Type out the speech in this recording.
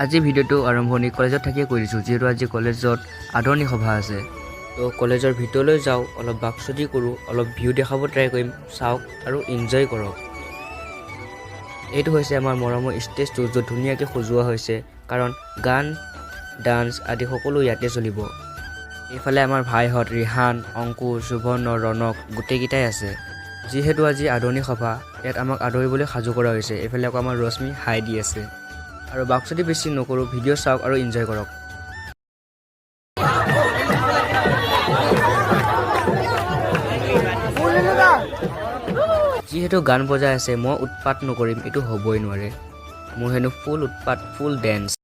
আজি ভিডিঅ'টো আৰম্ভণি কলেজত থাকিয়ে কৰি দিছোঁ যিহেতু আজি কলেজত আদৰণি সভা আছে। তো কলেজৰ ভিতৰলৈ যাওঁ, অলপ বাকচুদি কৰোঁ, অলপ ভিউ দেখাব ট্ৰাই কৰিম, চাওক আৰু এনজয় কৰক। এইটো হৈছে আমাৰ মৰমৰ ষ্টেজটো য'ত ধুনীয়াকৈ সজোৱা হৈছে, কাৰণ গান ডান্স আদি সকলো ইয়াতে চলিব। এইফালে আমাৰ ভাইহঁত ৰিহান, অংকুৰ, সুবৰ্ণ, ৰণক গোটেইকেইটাই আছে। যিহেতু আজি আদৰণি সভা, ইয়াত আমাক আদৰিবলৈ সাজু কৰা হৈছে। এইফালে আকৌ আমাৰ ৰশ্মি হাই দি আছে। আৰু বাকচুদি বেছি নকৰোঁ, ভিডিঅ' চাওক আৰু এনজয় কৰক। যিহেতু গান বজাই আছে, মই উৎপাত নকৰিম, এইটো হ'বই নোৱাৰে। মোৰ হেনো ফুল উৎপাত, ফুল ডেন্স।